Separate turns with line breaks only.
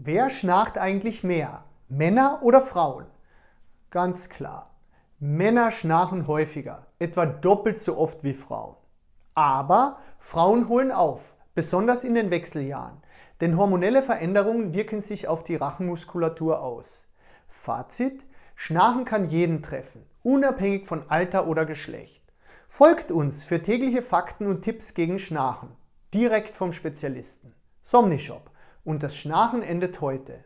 Wer schnarcht eigentlich mehr? Männer oder Frauen? Ganz klar. Männer schnarchen häufiger, etwa doppelt so oft wie Frauen. Aber Frauen holen auf, besonders in den Wechseljahren, denn hormonelle Veränderungen wirken sich auf die Rachenmuskulatur aus. Fazit: Schnarchen kann jeden treffen, unabhängig von Alter oder Geschlecht. Folgt uns für tägliche Fakten und Tipps gegen Schnarchen, direkt vom Spezialisten. Somnishop. Und das Schnarchen endet heute.